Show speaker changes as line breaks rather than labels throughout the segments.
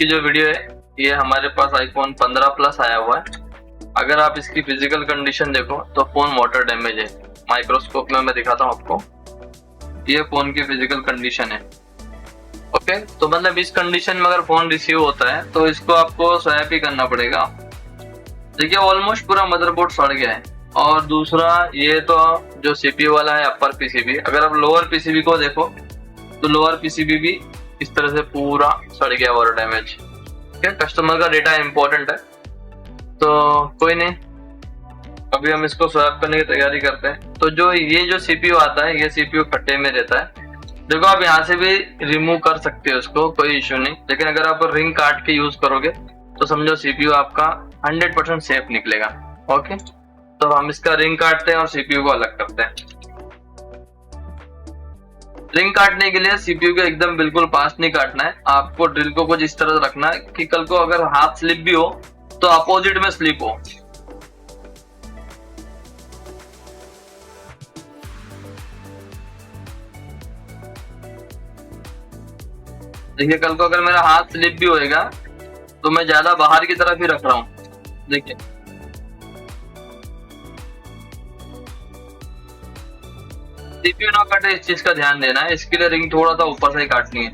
की जो वीडियो है ये हमारे पास आईफोन 15 प्लस आया हुआ है। अगर आप इसकी फिजिकल कंडीशन देखो तो फोन वाटर डैमेज है। माइक्रोस्कोप में मैं दिखाता हूँ आपको, ये फोन की फिजिकल कंडीशन है। ओके, तो मतलब इस कंडीशन में अगर फोन रिसीव होता है तो इसको आपको स्वैप ही करना पड़ेगा। देखिए ऑलमोस्ट पूरा मदरबोर्ड सड़ गया है। और दूसरा ये तो जो सीपीयू वाला है अपर पीसीबी, अगर आप लोअर पीसीबी को देखो तो लोअर पीसीबी भी इस तरह से पूरा सड़ गया और डैमेज। क्या कस्टमर का डेटा इंपॉर्टेंट है तो कोई नहीं, अभी हम इसको स्वैप करने की तैयारी करते हैं। तो जो ये सीपीयू आता है, ये सीपीयू खट्टे में रहता है। देखो आप यहाँ से भी रिमूव कर सकते हो इसको, कोई इश्यू नहीं। लेकिन अगर आप रिंग काट के यूज करोगे तो समझो सीपीयू आपका 100% सेफ निकलेगा। ओके, तो हम इसका रिंग काटते हैं और सीपीयू को अलग करते हैं। रिंग काटने के लिए सीपीयू के एकदम बिल्कुल पास नहीं काटना है, आपको ड्रिल को कुछ इस तरह से रखना है कि कल को अगर हाथ स्लिप भी हो तो अपोजिट में स्लिप हो। देखिए कल को अगर मेरा हाथ स्लिप भी होएगा तो मैं ज्यादा बाहर की तरफ ही रख रहा हूँ। देखिए सीपीयू ना कटे, इस चीज का ध्यान देना है। इसके लिए रिंग थोड़ा सा ऊपर से ही काटनी है।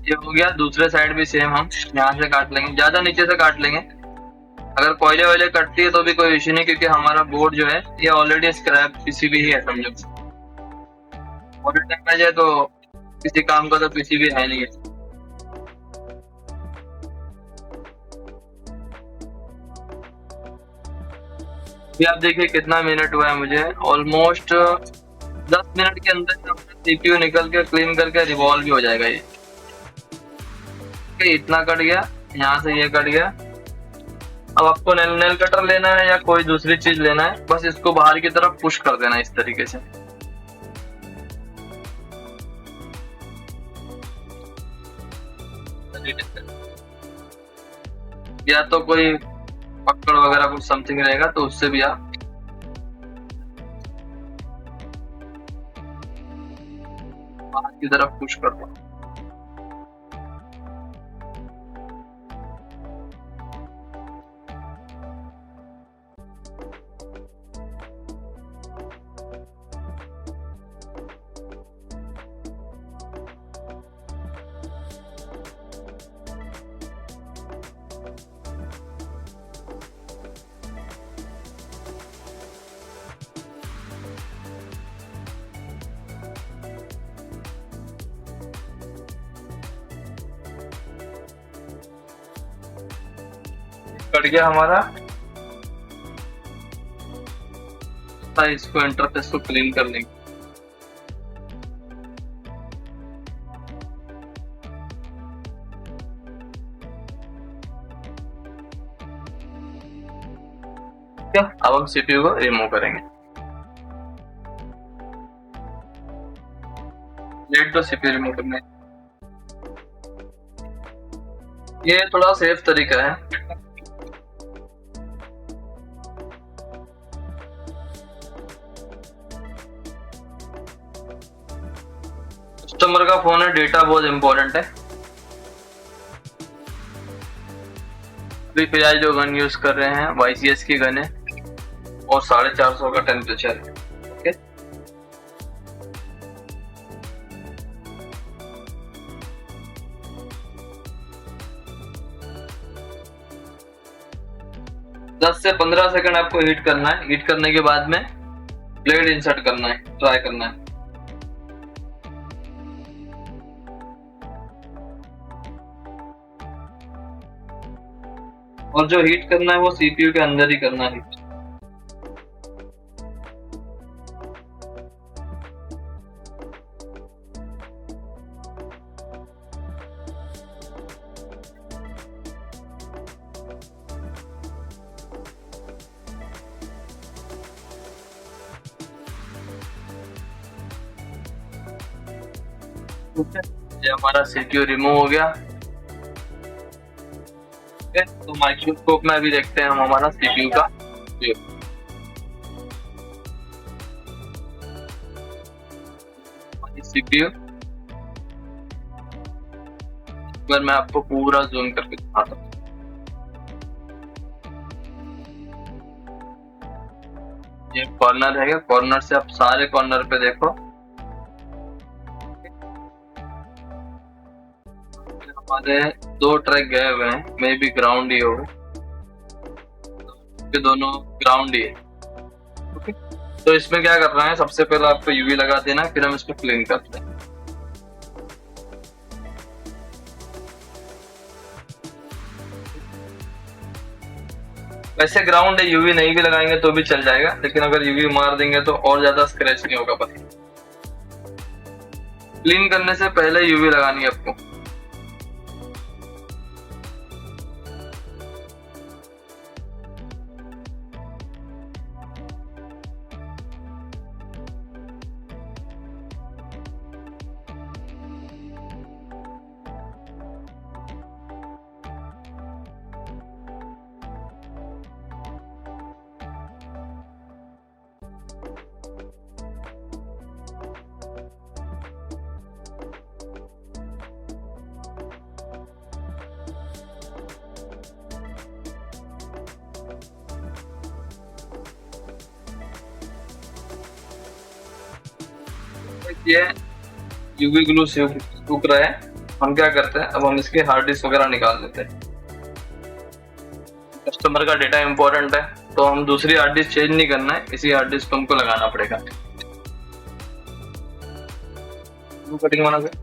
ये हो गया। दूसरे साइड भी सेम हम यहाँ से काट लेंगे, ज्यादा नीचे से काट लेंगे। अगर कोयले वाले कटती है तो भी कोई इश्यू नहीं, क्योंकि हमारा बोर्ड जो है ये ऑलरेडी स्क्रैप पीसीबी ही है समझो। और डैमेज है तो किसी काम का तो पीसीबी है नहीं है। अभी आप देखिए कितना मिनट हुआ है मुझे, ऑलमोस्ट 10 मिनट के अंदर सीपीयू निकल के क्लीन करके रिवॉल्व भी हो जाएगा। ये इतना कट गया, यहाँ से ये कट गया। अब आपको नेल कटर लेना है या कोई दूसरी चीज लेना है, बस इसको बाहर की तरफ पुश कर देना इस तरीके से। या तो कोई पकड़ वगैरह कुछ समथिंग रहेगा तो उससे भी आप बाहर की तरफ पुश कर दो। कट गया हमारा। इसको इंटरफेस को क्लीन कर लेंगे। क्या अब हम सीपीयू को रिमूव करेंगे। लेट तो सीपीयू रिमूव करने, ये थोड़ा सेफ तरीका है। कस्टमर का फोन है, डेटा बहुत इंपॉर्टेंट है। अभी फिलहाल जो गन यूज कर रहे हैं YCS की गन है और 450 का टेम्परेचर है। ओके, दस से 15 सेकंड आपको हीट करना है। हीट करने के बाद में ब्लेड इंसर्ट करना है, ट्राई करना है। और जो हीट करना है वो सीपीयू के अंदर ही करना है। ये हमारा सीपीयू रिमूव हो गया। तो माइक्रोस्कोप में अभी देखते हैं हम हमारा सीपीयू का सीपीयू बार मैं आपको पूरा जूम करके दिखाता हूँ। ये कॉर्नर है, कॉर्नर से आप सारे कॉर्नर पे देखो, हमारे 2 ट्रैक गए हुए हैं, मे बी ग्राउंड ही हो, ये दोनों ग्राउंड ही है। ओके, तो इसमें क्या कर रहे हैं, सबसे पहले आपको यूवी लगा देना, फिर हम इसको क्लीन करते हैं। वैसे ग्राउंड है, यूवी नहीं भी लगाएंगे तो भी चल जाएगा, लेकिन अगर यूवी मार देंगे तो और ज्यादा स्क्रैच नहीं होगा पत्थर। क्लीन करने से पहले यूवी लगानी है आपको। ये यूवी ग्लू सूख रहा है, हम क्या करते हैं, अब हम इसके हार्ड डिस्क वगैरह निकाल लेते हैं। कस्टमर का डेटा इंपॉर्टेंट है, तो हम दूसरी हार्ड डिस्क चेंज नहीं करना है, इसी हार्ड डिस्क को हमको लगाना पड़ेगा। कटिंग बना से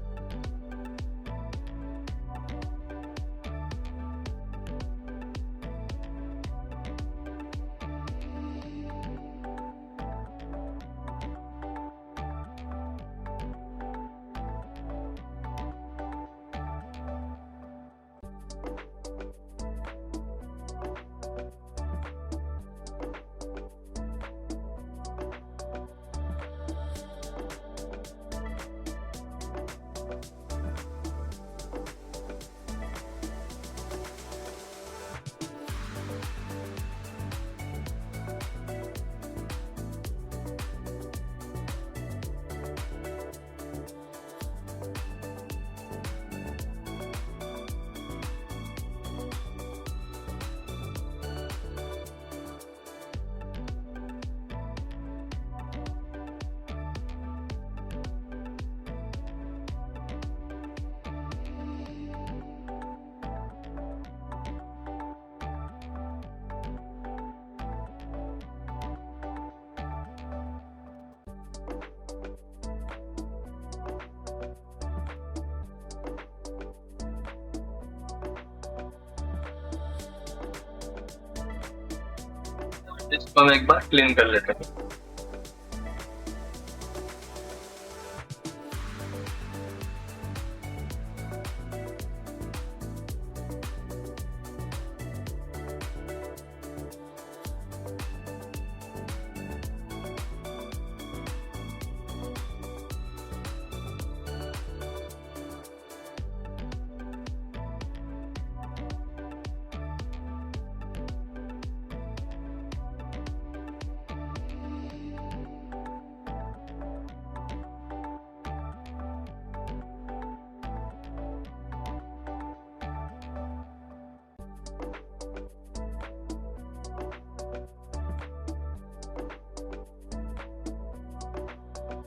इसको हम एक बार क्लीन कर लेते हैं।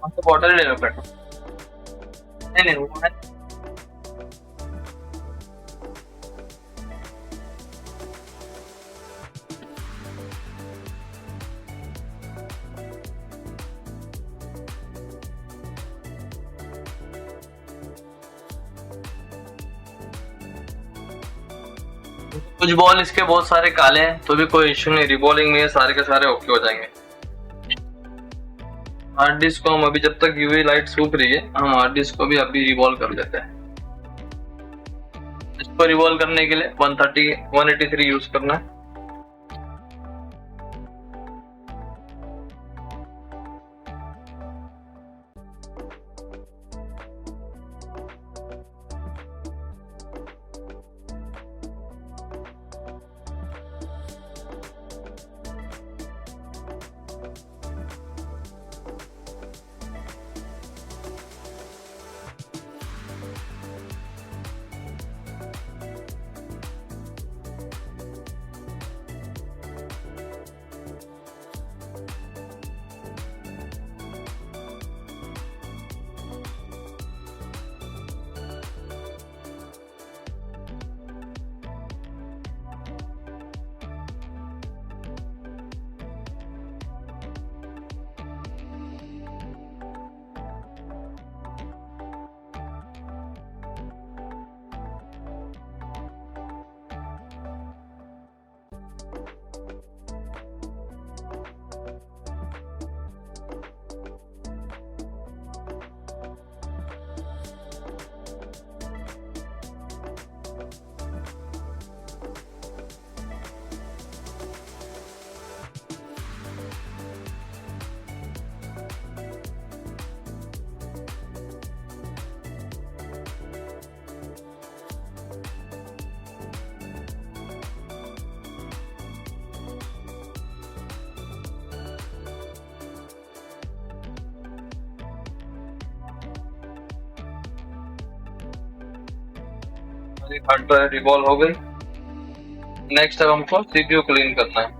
हमको बॉटल लेना पड़ेगा, नहीं नहीं वो है। कुछ बॉल इसके बहुत सारे काले हैं, तो भी कोई इश्यू नहीं, रिबॉलिंग में सारे के सारे ओके हो जाएंगे। हार्ड डिस्क को हम अभी, जब तक यूवी लाइट सूख रही है, हम हार्ड डिस्क को भी अभी रिवॉल्व कर लेते हैं। इसको रिवॉल्व करने के लिए 183 यूज करना है। हार्ड ड्राइव रिवॉल्व हो गई। नेक्स्ट अब हमको सीपीयू क्लीन करना है।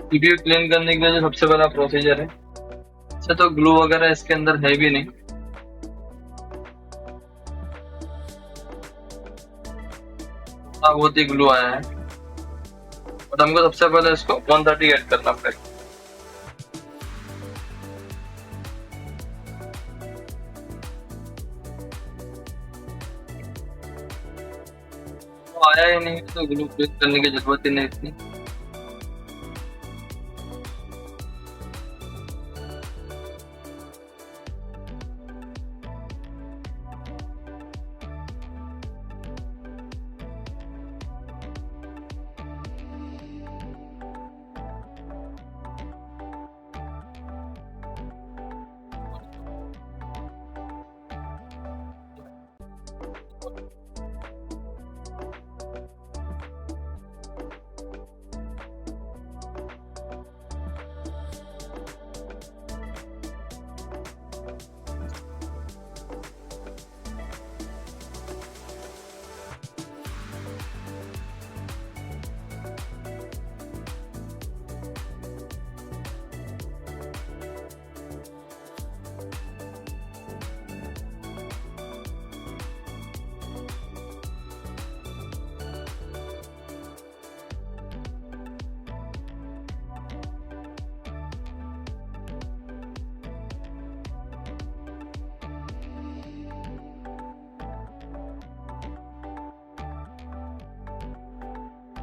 सीपीयू क्लीन करने के लिए जो सबसे पहला प्रोसीजर है, वैसे तो ग्लू वगैरह इसके अंदर है भी नहीं, बहुत ही ग्लू आया है, और हमको सबसे पहले इसको 130 ऐड करना पड़ेगा। तो आया ही नहीं तो ग्लू क्लीन करने की जरूरत ही नहीं इतनी।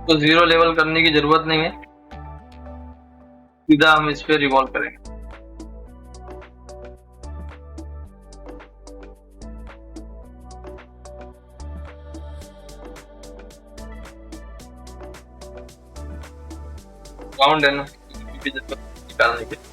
तो जीरो लेवल करने की जरूरत नहीं है, सीधा हम इस पे रिवॉल्व करेंगे। राउंड है ना, निकालने के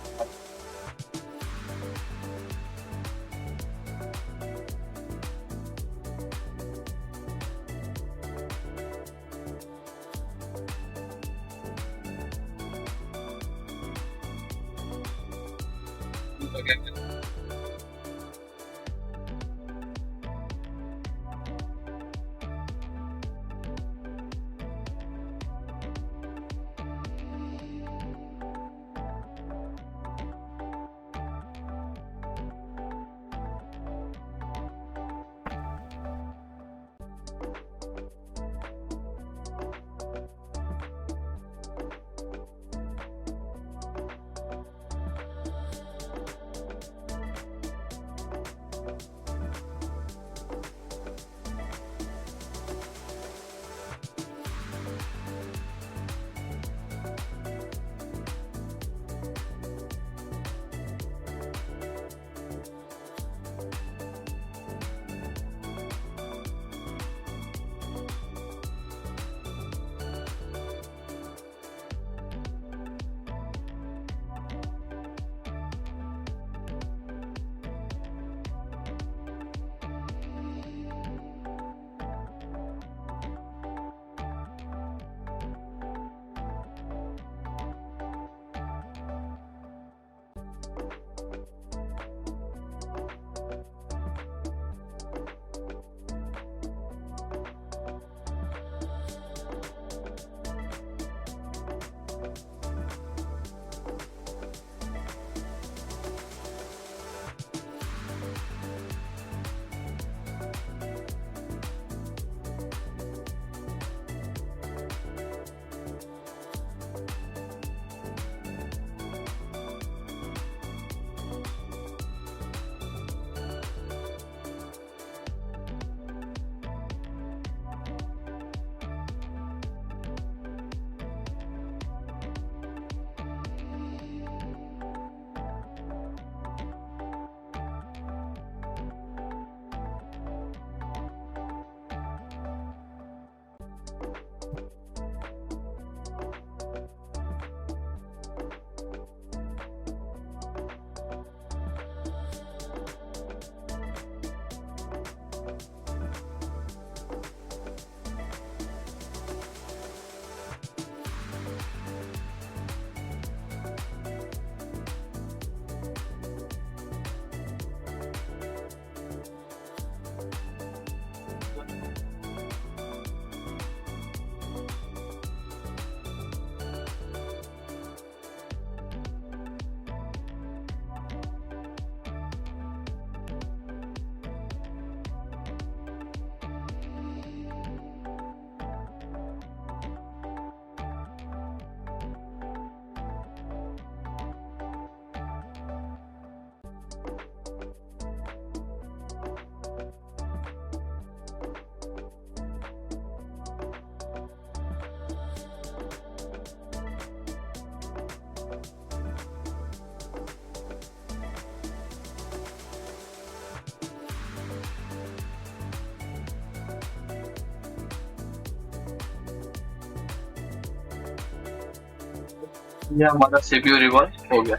ये हमारा सीपीयू रिवॉल्व हो गया,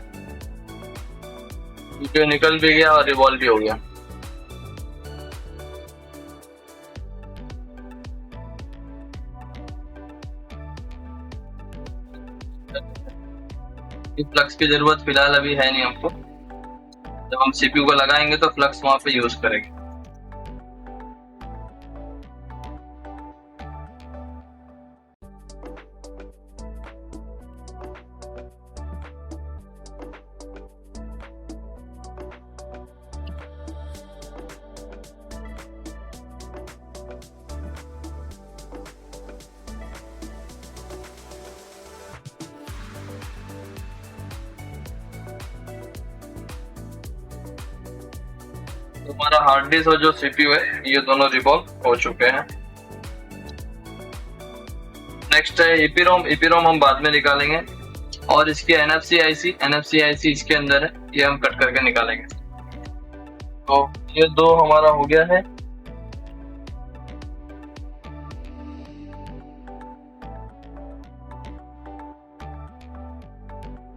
सीपीयू निकल भी गया और रिवॉल्व भी हो गया। फ्लक्स की जरूरत फिलहाल अभी है नहीं हमको, जब हम सीपीयू को लगाएंगे तो फ्लक्स वहां पे यूज करेंगे। तो हमारा हार्ड डिस्क और जो सीपीयू है ये दोनों रिवॉल्व हो चुके हैं। नेक्स्ट है ईपीरोम। ईपीरोम हम बाद में निकालेंगे, और इसकी एनएफसी आईसी इसके अंदर है, ये हम कट करके निकालेंगे। तो ये दो हमारा हो गया है।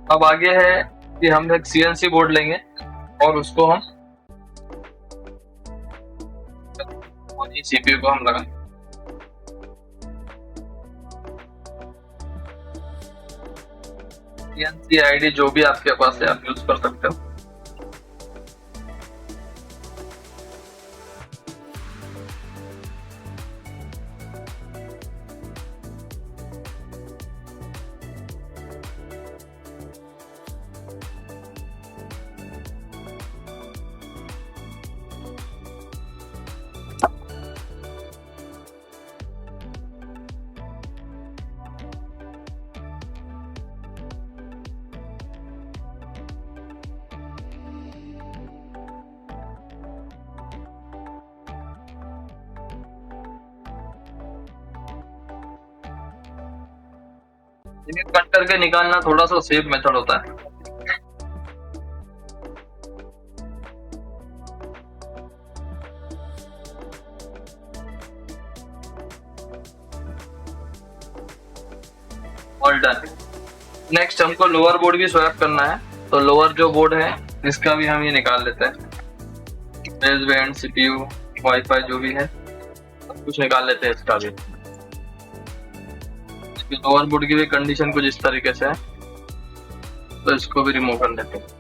अब आगे है कि हम एक सीएनसी बोर्ड लेंगे और उसको हम सीपीयू को हम लगाएंगे। सीएनसी आईडी जो भी आपके पास है आप यूज कर सकते हो। इन्हें कट करके निकालना थोड़ा सा सेफ मेथड होता है। All done. नेक्स्ट हमको लोअर बोर्ड भी स्वैप करना है, तो लोअर जो बोर्ड है इसका भी हम ये निकाल लेते हैं। बेसबैंड, सीपीयू, वाईफाई जो भी है सब कुछ निकाल लेते हैं इसका भी। लोअर बोर्ड की भी कंडीशन कुछ इस तरीके से है, तो इसको भी रिमूव कर लेते हैं।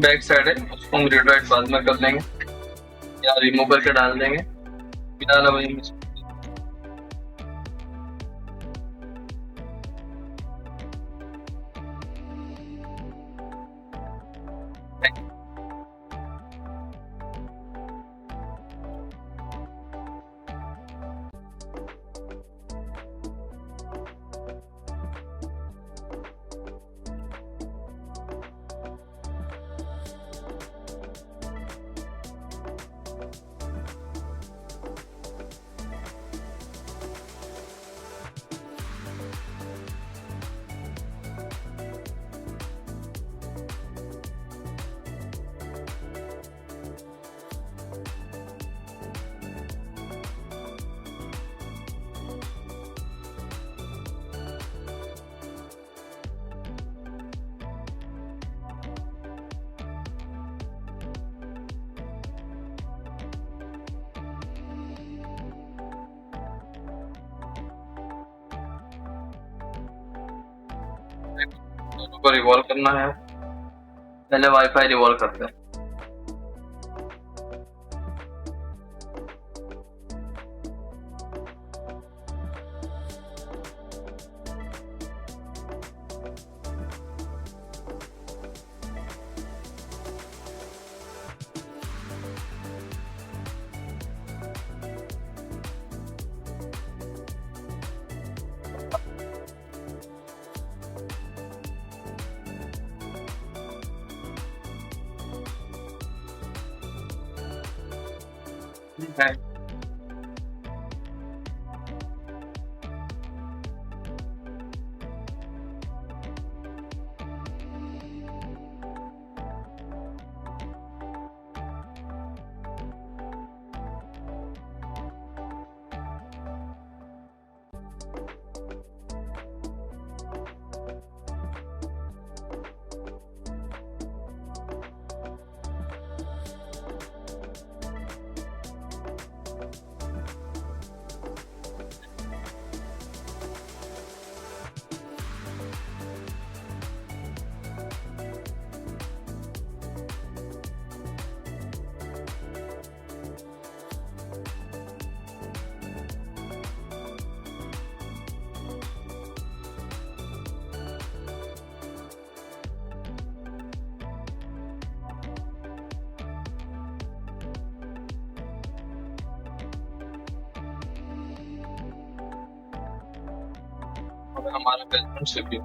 बैक साइड है उसको हम रिट्राइट बाद में कर लेंगे या रिमूव करके डाल देंगे। फिलहाल अभी को रिवॉल्व करना है। पहले वाईफाई रिवॉल्व करते हैं। ठीक है। और हमारा बेसमेंट सीपीयू।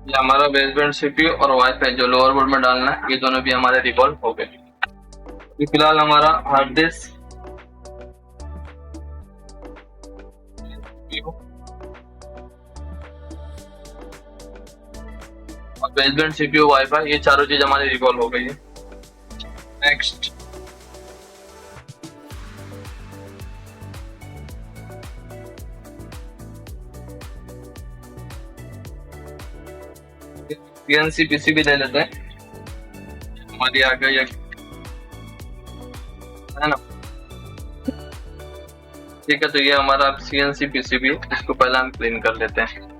ये हमारा बेसबैंड सीपीयू और वाईफाई जो लोअर बोर्ड में डालना है, ये दोनों भी हमारे रिवॉल्व हो गए। अभी फिलहाल हमारा हार्ड डिस्क और बेसबैंड सीपीयू वाईफाई, ये चारों चीज हमारी रिवॉल्व हो गई है। नेक्स्ट पीएनसी पीसीबी ले लेते हैं। हमारी आ गई है ना, ठीक है, तो ये हमारा CNC PCB है, इसको पहले हम क्लीन कर लेते हैं।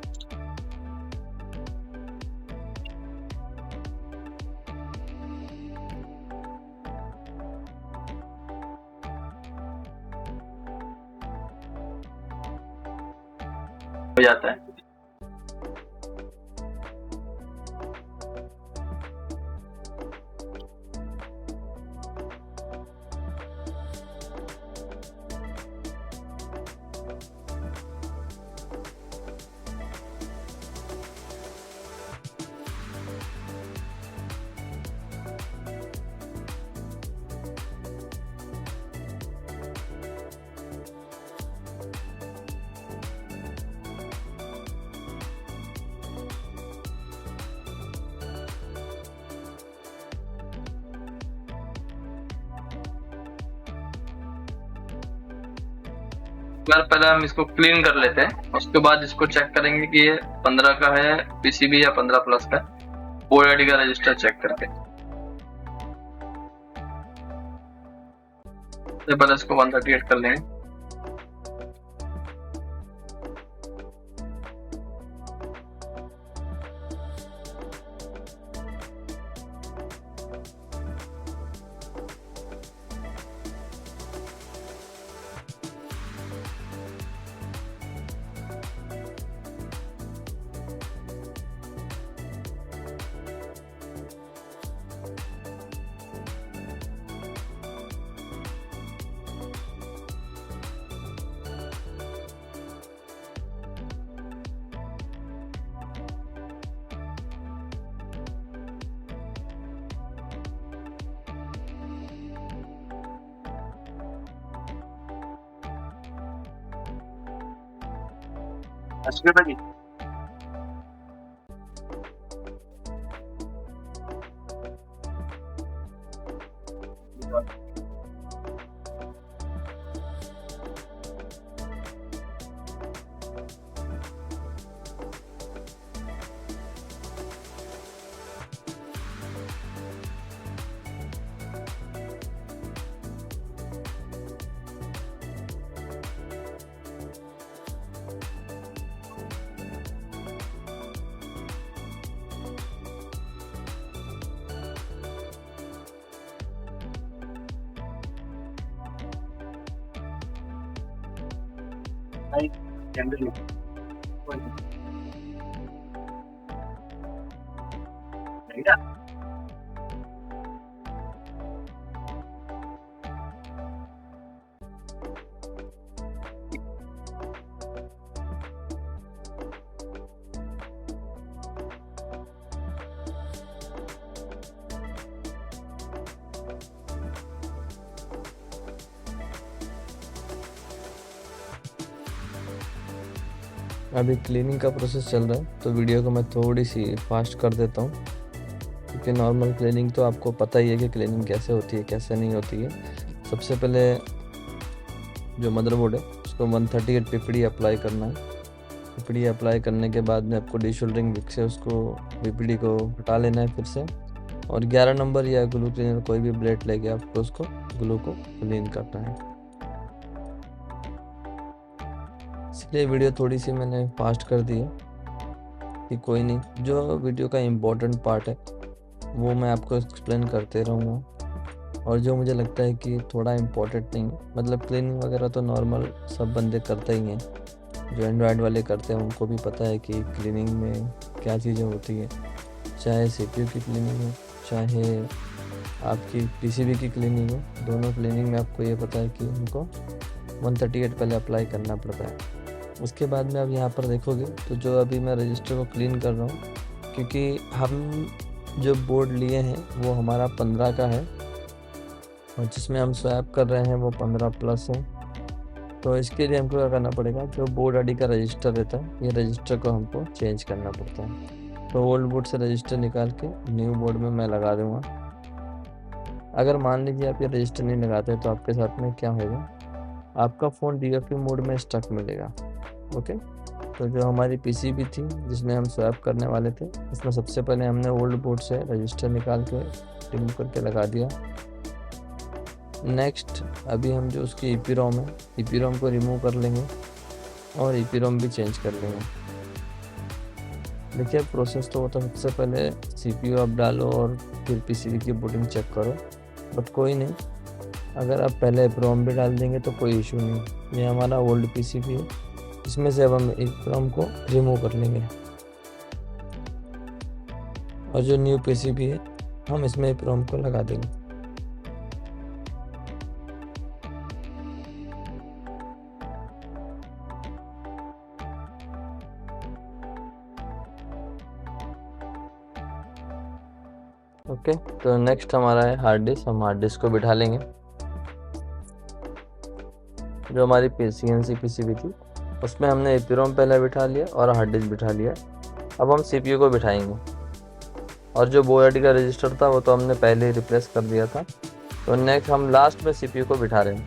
हो जाता है। पहले हम इसको क्लीन कर लेते हैं, उसके बाद इसको चेक करेंगे कि ये 15 का है PCB या 15 प्लस का। बोर्ड आईडी का रजिस्टर चेक करके तो पहले इसको 138 कर लेंगे।
अच्छा भाई कैंडल
अभी क्लीनिंग का प्रोसेस चल रहा है, तो वीडियो को मैं थोड़ी सी फास्ट कर देता हूँ, क्योंकि नॉर्मल क्लीनिंग तो आपको पता ही है कि क्लीनिंग कैसे होती है कैसे नहीं होती है। सबसे पहले जो मदरबोर्ड है उसको 138 पीपीडी अप्लाई करना है। पीपीडी अप्लाई करने के बाद में आपको डिशोल्डरिंग विक से उसको पीपीडी को हटा लेना है फिर से, और 11 नंबर या ग्लू क्लीनर कोई भी ब्लेड लेके आपको उसको ग्लू को क्लीन करना है। इसलिए वीडियो थोड़ी सी मैंने फास्ट कर दी है कि कोई नहीं, जो वीडियो का इम्पोर्टेंट पार्ट है वो मैं आपको एक्सप्लेन करते रहूँगा, और जो मुझे लगता है कि थोड़ा इम्पोर्टेंट नहीं है, मतलब क्लीनिंग वगैरह तो नॉर्मल सब बंदे करते ही हैं, जो एंड्रॉयड वाले करते हैं उनको भी पता है कि क्लीनिंग में क्या चीज़ें होती हैं, चाहे CPU की क्लीनिंग हो चाहे आपकी PCB की क्लीनिंग हो, दोनों क्लीनिंग में आपको ये पता है कि उनको 138 पहले अप्लाई करना पड़ता है। उसके बाद में आप यहाँ पर देखोगे तो जो अभी मैं रजिस्टर को क्लीन कर रहा हूँ, क्योंकि हम जो बोर्ड लिए हैं वो हमारा 15 का है और जिसमें हम स्वैप कर रहे हैं वो 15 प्लस है। तो इसके लिए हमको क्या करना पड़ेगा, जो बोर्ड आईडी का रजिस्टर रहता है ये रजिस्टर को हमको चेंज करना पड़ता है। तो ओल्ड बोर्ड से रजिस्टर निकाल के न्यू बोर्ड में मैं लगा दूँगा। अगर मान लीजिए आप ये रजिस्टर नहीं लगाते तो आपके साथ में क्या होगा, आपका फ़ोन DFU मोड में स्टक मिलेगा। ओके, तो जो हमारी PCB थी जिसमें हम स्वैप करने वाले थे, उसमें सबसे पहले हमने ओल्ड बोर्ड से रजिस्टर निकाल के रिमूव करके लगा दिया। नेक्स्ट अभी हम जो उसकी EEPROM है, EEPROM को रिमूव कर लेंगे और EEPROM भी चेंज कर लेंगे। देखिए प्रोसेस तो होता है, सबसे पहले CPU आप डालो और फिर PCB की बूटिंग चेक करो, बट कोई नहीं, अगर आप पहले EEPROM भी डाल देंगे तो कोई इशू नहीं। ये हमारा ओल्ड PCB है, इसमें से अब हम EEPROM को रिमूव कर लेंगे और जो न्यू PCB है हम इसमें EEPROM को लगा देंगे। ओके, तो नेक्स्ट हमारा है हार्ड डिस्क। हम हार्ड डिस्क को बिठा लेंगे। जो हमारी CNC PCB थी उसमें हमने EEPROM पहले बिठा लिया और हार्ड डिस्क बिठा लिया। अब हम CPU को बिठाएंगे और जो बोर्ड का रजिस्टर था वो तो हमने पहले ही रिप्लेस कर दिया था। तो नेक्स्ट हम लास्ट में CPU को बिठा रहे हैं।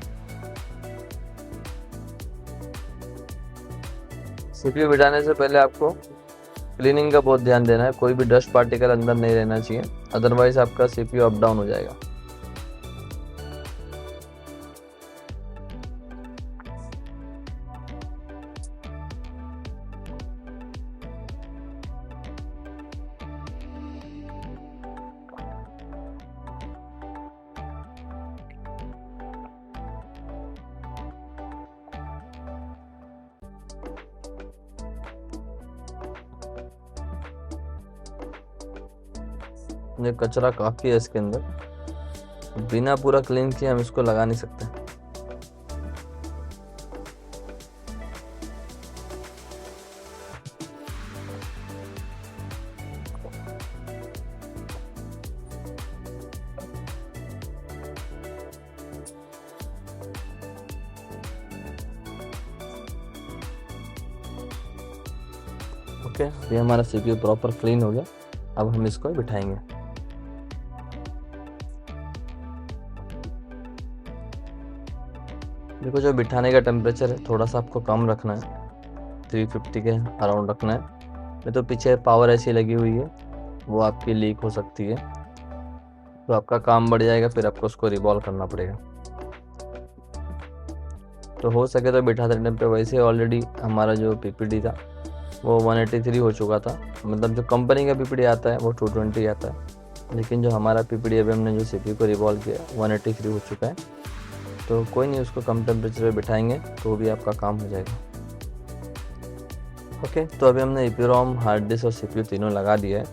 CPU बिठाने से पहले आपको क्लीनिंग का बहुत ध्यान देना है, कोई भी डस्ट पार्टिकल अंदर नहीं रहना चाहिए, अदरवाइज आपका CPU अप डाउन हो जाएगा। ये कचरा काफ़ी है इसके अंदर, बिना पूरा क्लीन किए हम इसको लगा नहीं सकते। ओके, ये हमारा CPU प्रॉपर क्लीन हो गया। अब हम इसको बिठाएंगे। देखो जो बिठाने का टेम्परेचर है थोड़ा सा आपको कम रखना है, 350 के अराउंड रखना है। नहीं तो पीछे पावर ऐसी लगी हुई है वो आपकी लीक हो सकती है, तो आपका काम बढ़ जाएगा, फिर आपको उसको रिवॉल्व करना पड़ेगा। तो हो सके तो बिठाते टाइम पे, वैसे ऑलरेडी हमारा जो PPD था वो 183 हो चुका था, मतलब जो कंपनी का PPD आता है वो 220 आता है, लेकिन जो हमारा PPD अभी हमने जो CPU को रिवॉल्व किया 183 हो चुका है। तो कोई नहीं, उसको कम टेम्परेचर पे बिठाएंगे तो भी आपका काम हो जाएगा। ओके, तो अभी हमने EEPROM, हार्ड डिस्क और CPU तीनों लगा दिया है।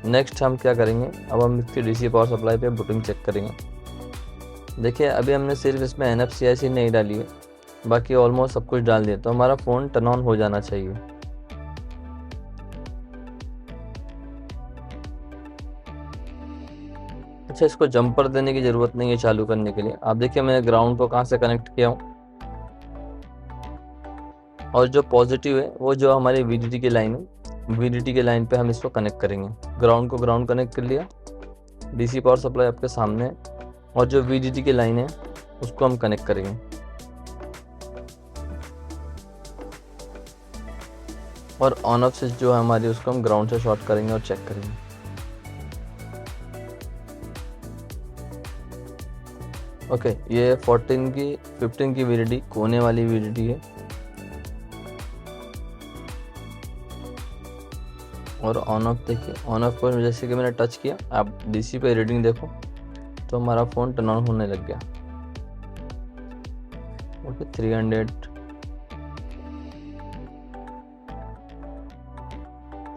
नेक्स्ट हम क्या करेंगे, अब हम इसकी DC पावर सप्लाई पे बूटिंग चेक करेंगे। देखिए अभी हमने सिर्फ इसमें NFC IC नहीं डाली है, बाकी ऑलमोस्ट सब कुछ डाल दिया, तो हमारा फ़ोन टर्न ऑन हो जाना चाहिए। अच्छा, इसको जंपर देने की ज़रूरत नहीं है चालू करने के लिए। आप देखिए मैंने ग्राउंड को कहाँ से कनेक्ट किया हूँ, और जो पॉजिटिव है वो जो हमारी VDD की लाइन है, VDD के लाइन पे हम इसको कनेक्ट करेंगे। ग्राउंड को ग्राउंड कनेक्ट कर लिया, DC पावर सप्लाई आपके सामने है, और जो VDD की लाइन है उसको हम कनेक्ट करेंगे। और ऑन ऑफ स्विच जो है हमारी उसको हम ग्राउंड से शॉर्ट करेंगे और चेक करेंगे। ओके, ये 15 की VDD कोने वाली VDD है, और ऑन ऑफ देखिए, ऑन ऑफ को जैसे कि मैंने टच किया, आप DC पे रीडिंग देखो तो हमारा फ़ोन टर्न ऑन होने लग गया। ओके, 300,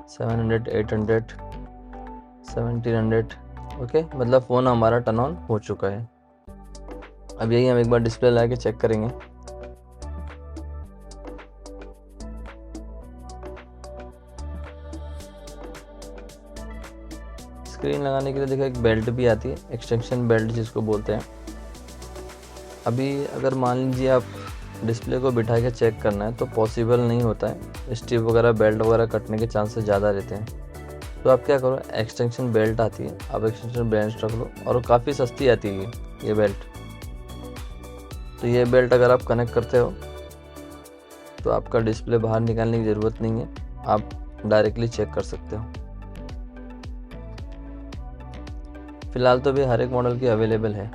700, 800, 1700। ओके, मतलब फ़ोन हमारा टर्न ऑन हो चुका है। अब यही हम एक बार डिस्प्ले ला के चेक करेंगे। स्क्रीन लगाने के लिए देखो एक बेल्ट भी आती है, एक्सटेंशन बेल्ट जिसको बोलते हैं। अभी अगर मान लीजिए आप डिस्प्ले को बिठा के चेक करना है तो पॉसिबल नहीं होता है, स्ट्रिप वगैरह बेल्ट वगैरह कटने के चांसेस ज़्यादा रहते हैं। तो आप क्या करो, एक्सटेंशन बेल्ट आती है, आप एक्सटेंशन बेल्ट रख लो, और काफ़ी सस्ती आती है ये बेल्ट। तो ये बेल्ट अगर आप कनेक्ट करते हो तो आपका डिस्प्ले बाहर निकालने की ज़रूरत नहीं है, आप डायरेक्टली चेक कर सकते हो। फ़िलहाल तो भी हर एक मॉडल की अवेलेबल है।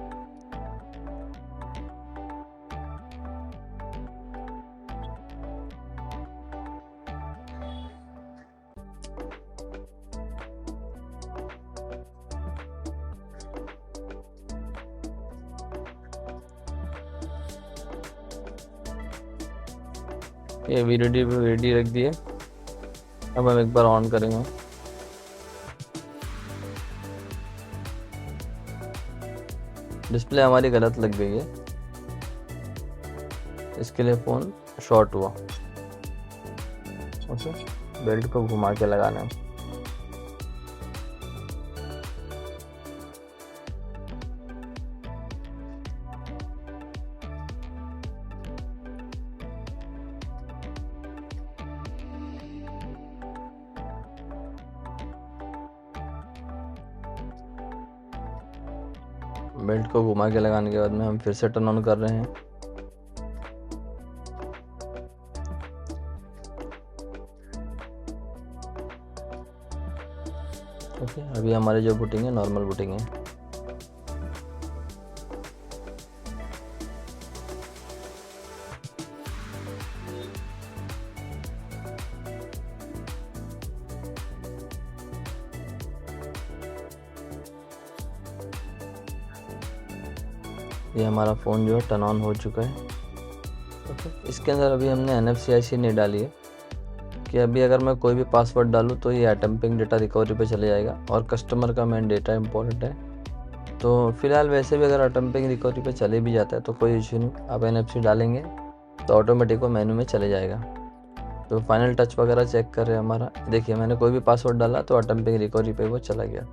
ये VDD रख दिए। अब हम एक बार ऑन करेंगे। डिस्प्ले हमारी गलत लग गई है, इसके लिए फ़ोन शॉर्ट हुआ। ओके, बेल्ट को घुमा के लगाना है। बेल्ट को घुमा के लगाने के बाद में हम फिर से टर्न ऑन कर रहे हैं। ओके, अभी हमारी जो बूटिंग है नॉर्मल बूटिंग है। ये हमारा फ़ोन जो है टर्न ऑन हो चुका है। ओके, इसके अंदर अभी हमने NFC IC नहीं डाली है कि अभी अगर मैं कोई भी पासवर्ड डालूँ तो ये अटेम्प्टिंग डेटा रिकवरी पे चले जाएगा और कस्टमर का मेन डेटा इम्पोर्टेंट है। तो फिलहाल वैसे भी अगर अटेम्प्टिंग रिकवरी पे चले भी जाता है तो कोई इशू नहीं, आप NFC डालेंगे तो ऑटोमेटिक वो मेनू में चले जाएगा। तो फाइनल टच वगैरह चेक कर रहे हैं हमारा, देखिए मैंने कोई भी पासवर्ड डाला तो अटेम्प्टिंग रिकवरी पे वो चला गया।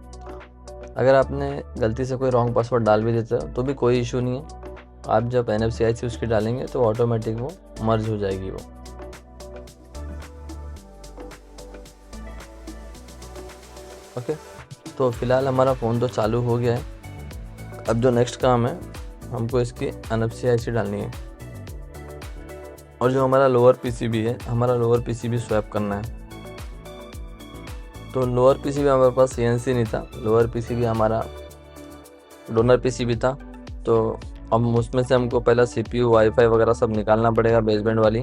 अगर आपने गलती से कोई रॉन्ग पासवर्ड डाल भी देते हो तो भी कोई इशू नहीं है, आप जब NFC IC उसकी डालेंगे तो ऑटोमेटिक वो मर्ज हो जाएगी वो। ओके, तो फिलहाल हमारा फ़ोन तो चालू हो गया है। अब जो नेक्स्ट काम है, हमको इसकी NFC IC डालनी है और जो हमारा लोअर PCB है, हमारा लोअर PCB स्वैप करना है। तो लोअर PCB हमारे पास CNC नहीं था, लोअर PCB हमारा डोनर PCB था। तो अब उसमें से हमको पहला CPU वाईफाई वगैरह सब निकालना पड़ेगा, बेसबैंड वाली।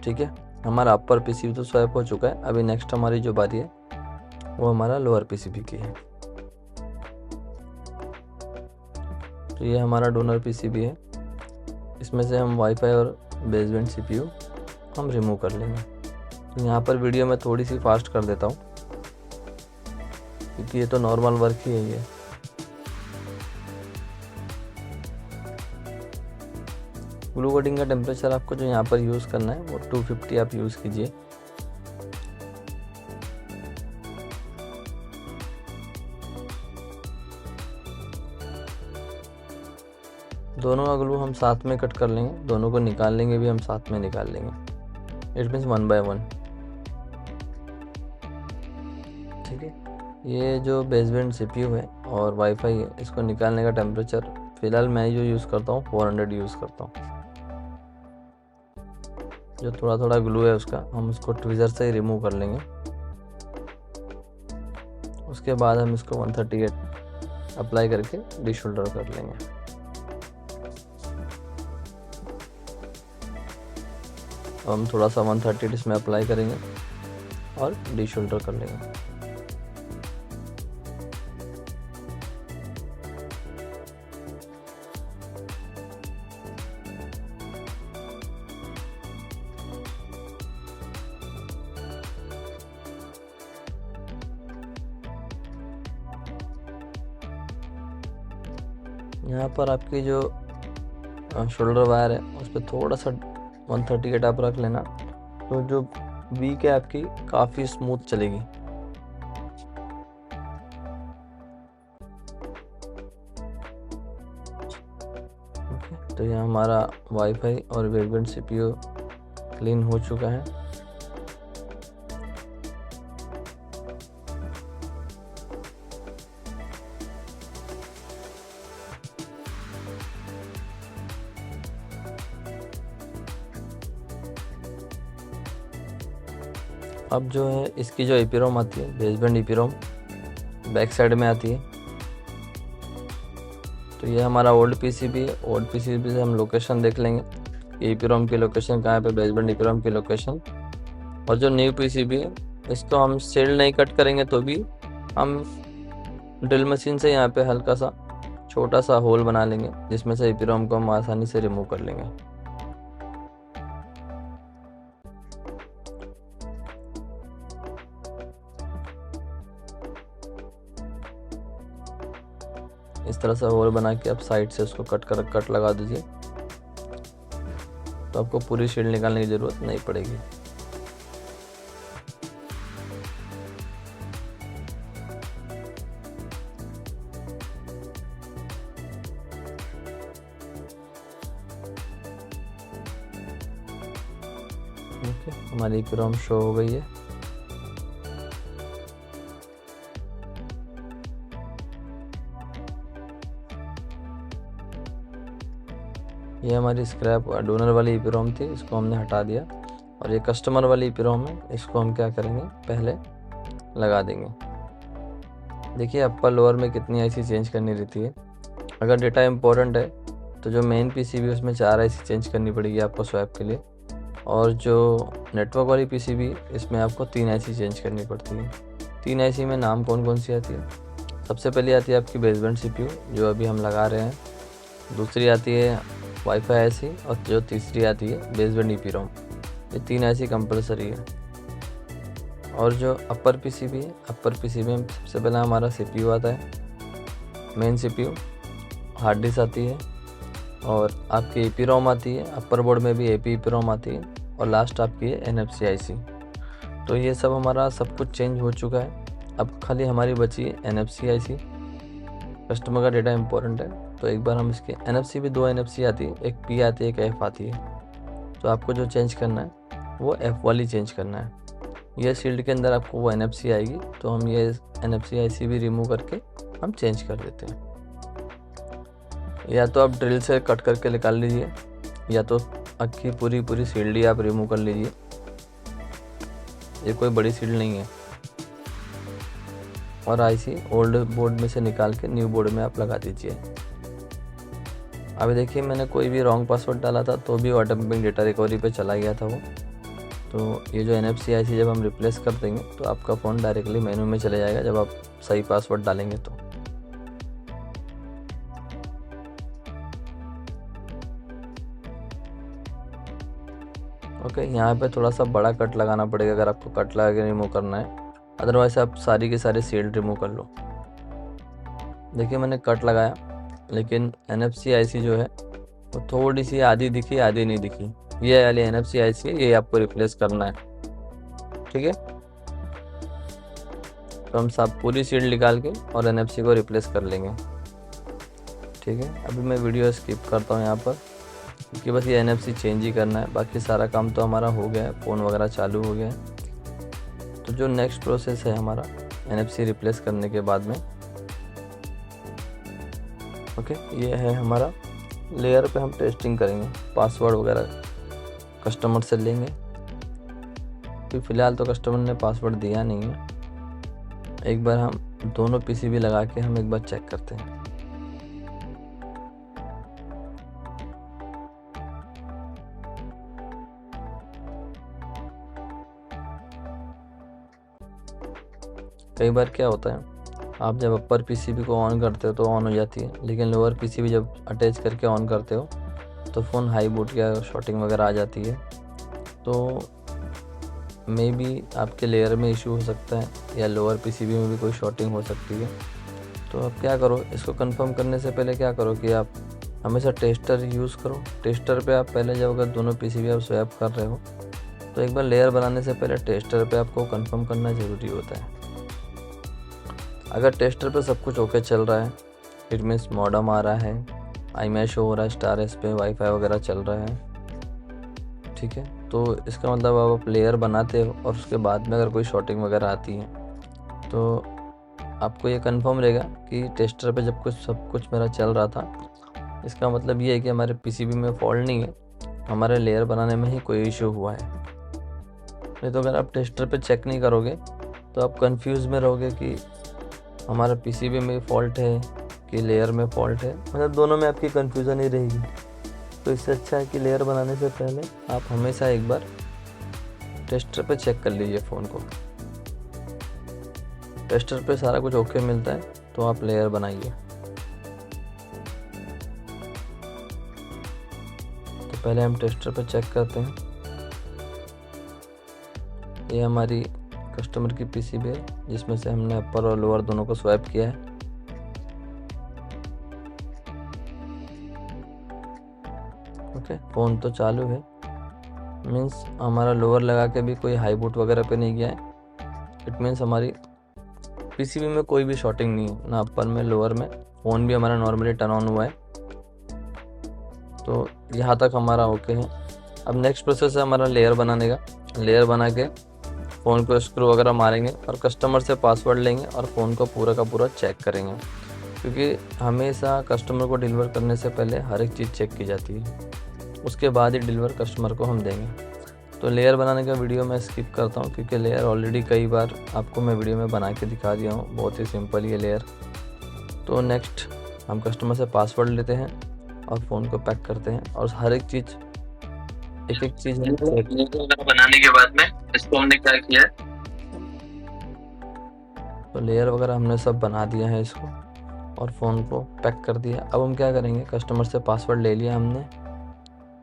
ठीक है, हमारा अपर PCB तो स्वैप हो चुका है। अभी नेक्स्ट हमारी जो बारी है वो हमारा लोअर PCB की है। तो ये हमारा डोनर PCB है, इसमें से हम वाईफाई और बेसबैंड CPU हम रिमूव कर लेंगे। तो यहाँ पर वीडियो में थोड़ी सी फास्ट कर देता हूँ क्योंकि ये तो नॉर्मल वर्क ही है ये। ग्लू कोटिंग का टेम्परेचर आपको जो यहाँ पर यूज़ करना है वो 250 आप यूज़ कीजिए। दोनों का ग्लू हम साथ में कट कर लेंगे, दोनों को निकाल लेंगे भी हम साथ में निकाल लेंगे। It means 1 by 1। ठीक है, ये जो बेसबैंड CPU है और वाईफाई है, इसको निकालने का टेम्परेचर फ़िलहाल मैं जो यूज़ करता हूँ 400 यूज़ करता हूँ। जो थोड़ा थोड़ा ग्लू है उसका हम उसको ट्विज़र से ही रिमूव कर लेंगे। उसके बाद हम इसको 138 अप्लाई करके डिशोल्डर कर लेंगे। हम थोड़ा सा 138 इसमें अप्लाई करेंगे और डिशोल्डर कर लेंगे। यहाँ पर आपकी जो शोल्डर वायर है उस पर थोड़ा सा 138 आप रख लेना, तो जो वीक है आपकी काफ़ी स्मूथ चलेगी। ओके, तो यहाँ हमारा वाईफाई और बेसबैंड CPU क्लीन हो चुका है। अब जो है इसकी जो EPROM आती है, बेसबैंड EPROM बैक साइड में आती है। तो ये हमारा ओल्ड PCB है, ओल्ड PCB से हम लोकेशन देख लेंगे, EPROM की लोकेशन कहाँ पे, बेसबैंड EPROM की लोकेशन। और जो न्यू PCB है इसको हम सेल नहीं कट करेंगे तो भी हम ड्रिल मशीन से यहाँ पे हल्का सा छोटा सा होल बना लेंगे जिसमें से EEPROM को हम आसानी से रिमूव कर लेंगे। इस तरह से होल बना के आप साइड से उसको कट लगा दीजिए, तो आपको पूरी शील्ड निकालने की ज़रूरत नहीं पड़ेगी। ओके, हमारी EEPROM शो हो गई है। ये हमारी स्क्रैप डोनर वाली EEPROM थी, इसको हमने हटा दिया। और ये कस्टमर वाली EEPROM है, इसको हम क्या करेंगे, पहले लगा देंगे। देखिए अपर लोअर में कितनी IC चेंज करनी रहती है। अगर डेटा इंपॉर्टेंट है तो जो मेन PCB उसमें 4 IC चेंज करनी पड़ेगी आपको स्वैप के लिए, और जो नेटवर्क वाली PCB इसमें आपको 3 IC चेंज करनी पड़ती है। 3 IC में नाम कौन कौन सी आती है? सबसे पहले आती है आपकी बेसबैंड CPU जो अभी हम लगा रहे हैं, दूसरी आती है वाईफाई IC, और जो तीसरी आती है बेसबैंड EEPROM। ये 3 IC कंपलसरी है। और जो अपर PCB है, अपर PCB में सबसे पहले हमारा CPU आता है, मेन CPU, हार्ड डिस्क आती है, और आपकी EEPROM आती है, अपर बोर्ड में भी AP EEPROM आती है, और लास्ट आपकी है NFC IC। तो ये सब हमारा सब कुछ चेंज हो चुका है। अब खाली हमारी बची है NFC IC। कस्टमर का डेटा इंपॉर्टेंट है तो एक बार हम इसके NFC भी 2 NFC आती है, एक P आती है, एक F आती है। तो आपको जो चेंज करना है वो F वाली चेंज करना है। यह शील्ड के अंदर आपको वो NFC आएगी, तो हम ये NFC IC भी रिमूव करके हम चेंज कर देते हैं। या तो आप ड्रिल से कट करके निकाल लीजिए, या तो अक्की पूरी शील्ड ही आप रिमूव कर लीजिए। ये कोई बड़ी शील्ड नहीं है। और IC ओल्ड बोर्ड में से निकाल के न्यू बोर्ड में आप लगा दीजिए। अभी देखिए मैंने कोई भी रॉन्ग पासवर्ड डाला था तो भी ऑटोमेटिक डेटा रिकवरी पे चला गया था वो। तो ये जो NFC IC जब हम रिप्लेस कर देंगे तो आपका फ़ोन डायरेक्टली मेनू में चले जाएगा जब आप सही पासवर्ड डालेंगे तो। ओके, यहाँ पे थोड़ा सा बड़ा कट लगाना पड़ेगा अगर आपको कट लगा के रिमूव करना है, अदरवाइज आप सारी की सारी शील्ड रिमूव कर लो। देखिए मैंने कट लगाया, लेकिन NFC IC जो है वो थोड़ी सी आधी दिखी आधी नहीं दिखी। ये वाली NFC IC है, ये आपको रिप्लेस करना है। ठीक है, तो हम सब पूरी शील्ड निकाल के और NFC को रिप्लेस कर लेंगे। ठीक है, अभी मैं वीडियो स्किप करता हूँ यहाँ पर, क्योंकि बस ये NFC चेंज ही करना है, बाकी सारा काम तो हमारा हो गया है, फ़ोन वगैरह चालू हो गया है। तो जो नेक्स्ट प्रोसेस है हमारा NFC रिप्लेस करने के बाद में, ओके, ये है हमारा लेयर पे हम टेस्टिंग करेंगे। पासवर्ड वगैरह कस्टमर से लेंगे, कि फ़िलहाल तो कस्टमर ने पासवर्ड दिया नहीं है। एक बार हम दोनों PCB लगा के हम एक बार चेक करते हैं। कई बार क्या होता है, आप जब अपर PCB को ऑन करते हो तो ऑन हो जाती है, लेकिन लोअर PCB जब अटैच करके ऑन करते हो तो फ़ोन हाई बूट या शॉर्टिंग वगैरह आ जाती है। तो मे बी आपके लेयर में इशू हो सकता है, या लोअर PCB में भी कोई शॉर्टिंग हो सकती है। तो आप क्या करो, इसको कंफर्म करने से पहले क्या करो कि आप हमेशा टेस्टर यूज़ करो। टेस्टर पे आप पहले जब अगर दोनों PCB आप स्वैप कर रहे हो तो एक बार लेयर बनाने से पहले टेस्टर पे आपको कंफर्म करना ज़रूरी होता है। अगर टेस्टर पे सब कुछ ओके चल रहा है, इट मीन्स मॉडम आ रहा है, iMesh हो रहा है, स्टार एस पे वाईफाई वगैरह चल रहा है, ठीक है, तो इसका मतलब आप लेयर बनाते हो और उसके बाद में अगर कोई शॉर्टिंग वगैरह आती है तो आपको ये कंफर्म रहेगा कि टेस्टर पे जब सब कुछ मेरा चल रहा था, इसका मतलब ये है कि हमारे PCB में फॉल्ट नहीं है, हमारे लेयर बनाने में ही कोई इशू हुआ है। नहीं तो अगर आप टेस्टर पे चेक नहीं करोगे तो आप कंफ्यूज में रहोगे कि हमारा PCB में फॉल्ट है कि लेयर में फॉल्ट है, मतलब दोनों में आपकी कंफ्यूजन ही रहेगी। तो इससे अच्छा है कि लेयर बनाने से पहले आप हमेशा एक बार टेस्टर पे चेक कर लीजिए फ़ोन को। टेस्टर पे सारा कुछ ओके मिलता है तो आप लेयर बनाइए। तो पहले हम टेस्टर पर चेक करते हैं। ये हमारी कस्टमर की पीसीबी है जिसमें से हमने अपर और लोअर दोनों को स्वैप किया है। ओके, फ़ोन तो चालू है, मीन्स हमारा लोअर लगा के भी कोई हाई बूट वगैरह पे नहीं गया है। इट मीन्स हमारी पीसीबी में कोई भी शॉर्टिंग नहीं है, ना अपर में लोअर में। फ़ोन भी हमारा नॉर्मली टर्न ऑन हुआ है। तो यहाँ तक हमारा ओके है। अब नेक्स्ट प्रोसेस है हमारा लेयर बनाने का। लेयर बना के फ़ोन को स्क्रू वगैरह मारेंगे और कस्टमर से पासवर्ड लेंगे और फ़ोन को पूरा का पूरा चेक करेंगे, क्योंकि हमेशा कस्टमर को डिलीवर करने से पहले हर एक चीज़ चेक की जाती है, उसके बाद ही डिलीवर कस्टमर को हम देंगे। तो लेयर बनाने का वीडियो मैं स्किप करता हूँ, क्योंकि लेयर ऑलरेडी कई बार आपको मैं वीडियो में बना के दिखा दिया हूँ। बहुत ही सिंपल ये लेयर। तो नेक्स्ट हम कस्टमर से पासवर्ड लेते हैं और फ़ोन को पैक करते हैं और हर एक चीज़ एक चीज़
बनाने के बाद में इसको हमने क्या किया है,
तो लेयर वगैरह हमने सब बना दिया है इसको और फ़ोन को पैक कर दिया। अब हम क्या करेंगे, कस्टमर से पासवर्ड ले लिया हमने,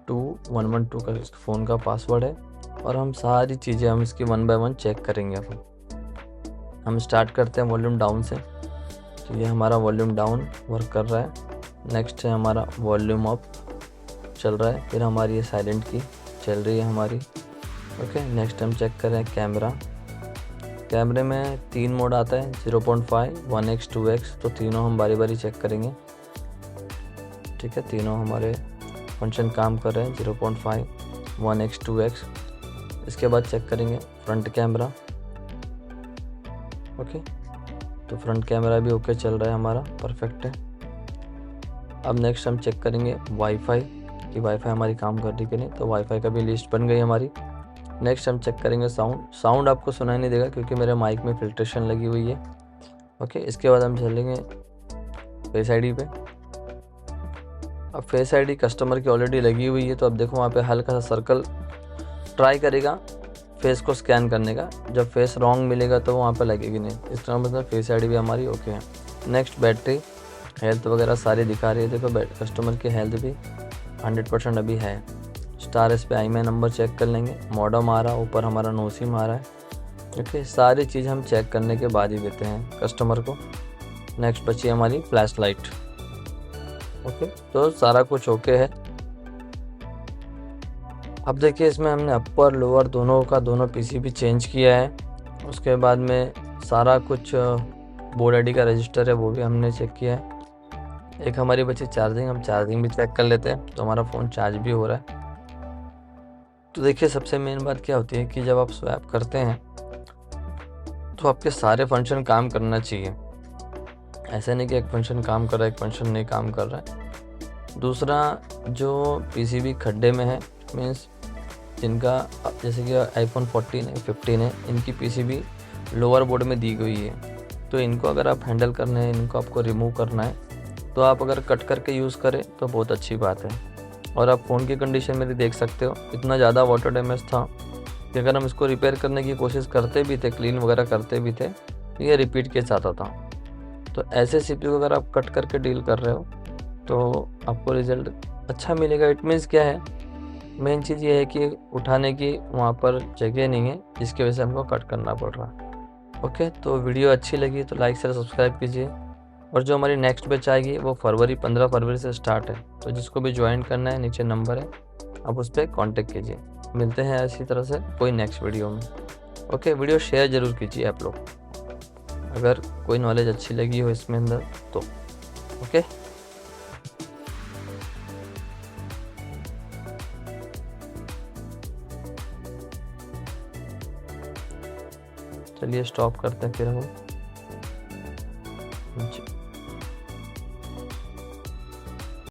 2112 का फ़ोन का पासवर्ड है और हम सारी चीज़ें हम इसकी 1 बाय 1 चेक करेंगे। अब हम स्टार्ट करते हैं वॉल्यूम डाउन से। तो ये हमारा वॉल्यूम डाउन वर्क कर रहा है। नेक्स्ट है हमारा वॉल्यूम अप चल रहा है। फिर हमारी ये साइलेंट की चल रही है हमारी। ओके, नेक्स्ट हम चेक कर रहे हैं कैमरा। कैमरे में 3 मोड आता है, 0.5, 1x, 2x। तो तीनों हम बारी बारी चेक करेंगे। ठीक है, तीनों हमारे फंक्शन काम कर रहे हैं, 0.5, 1x, 2x। इसके बाद चेक करेंगे फ्रंट कैमरा। ओके, तो फ्रंट कैमरा भी ओके चल रहा है हमारा, परफेक्ट है। अब नेक्स्ट हम चेक करेंगे वाईफाई कि वाईफाई हमारी काम कर रही कि नहीं। तो वाईफाई का भी लिस्ट बन गई हमारी। नेक्स्ट हम चेक करेंगे साउंड आपको सुनाई नहीं देगा क्योंकि मेरे माइक में फिल्ट्रेशन लगी हुई है। ओके, इसके बाद हम चलेंगे फेस आईडी पे। अब फेस आईडी कस्टमर की ऑलरेडी लगी हुई है, तो अब देखो वहाँ पे हल्का सा सर्कल ट्राई करेगा फेस को स्कैन करने का। जब फेस रॉन्ग मिलेगा तो वहाँ पे लगेगी नहीं। इस तरह मतलब फेस आईडी भी हमारी ओके है। नेक्स्ट बैटरी हेल्थ वगैरह सारी दिखा रही है। देखो कस्टमर की हेल्थ भी 100% अभी है। स्टार इस पे IMEI नंबर चेक कर लेंगे। मॉडम आ रहा, ऊपर हमारा नो सिम आ रहा है। ओके, सारी चीज़ हम चेक करने के बाद ही देते हैं कस्टमर को। नेक्स्ट बची हमारी फ्लैश लाइट। ओके, तो सारा कुछ ओके है। अब देखिए इसमें हमने अपर लोअर दोनों पीसीबी चेंज किया है। उसके बाद में सारा कुछ बोर्ड आईडी का रजिस्टर है वो भी हमने चेक किया है। एक हमारी बची चार्जिंग, हम चार्जिंग भी चेक कर लेते हैं। तो हमारा फ़ोन चार्ज भी हो रहा है। तो देखिए सबसे मेन बात क्या होती है कि जब आप स्वैप करते हैं तो आपके सारे फंक्शन काम करना चाहिए। ऐसे नहीं कि एक फंक्शन काम कर रहा है एक फंक्शन नहीं काम कर रहा है। दूसरा, जो पीसीबी खड्डे में है, मीन्स जिनका जैसे कि iPhone 14 है, 15 है, इनकी पीसीबी लोअर बोर्ड में दी गई है। तो इनको अगर आप हैंडल करना है, इनको आपको रिमूव करना है, तो आप अगर कट करके यूज़ करें तो बहुत अच्छी बात है। और आप फ़ोन की कंडीशन मेरी देख सकते हो, इतना ज़्यादा वाटर डैमेज था कि अगर हम इसको रिपेयर करने की कोशिश करते भी थे, क्लीन वगैरह करते भी थे, तो ये रिपीट केस आता था। तो ऐसे CPU को अगर आप कट करके डील कर रहे हो तो आपको रिज़ल्ट अच्छा मिलेगा। इट मीन्स क्या है, मेन चीज़ ये है कि उठाने की वहाँ पर जगह नहीं है, जिसकी वजह से हमको कट करना पड़ रहा है। ओके, तो वीडियो अच्छी लगी तो लाइक शेयर सब्सक्राइब कीजिए। और जो हमारी नेक्स्ट बैच आएगी वो 15 फरवरी से स्टार्ट है। तो जिसको भी ज्वाइन करना है, नीचे नंबर है, आप उस पर कॉन्टेक्ट कीजिए। मिलते हैं इसी तरह से कोई नेक्स्ट वीडियो में। ओके, वीडियो शेयर ज़रूर कीजिए आप लोग, अगर कोई नॉलेज अच्छी लगी हो इसमें अंदर तो। ओके, चलिए स्टॉप करते हैं फिर हम।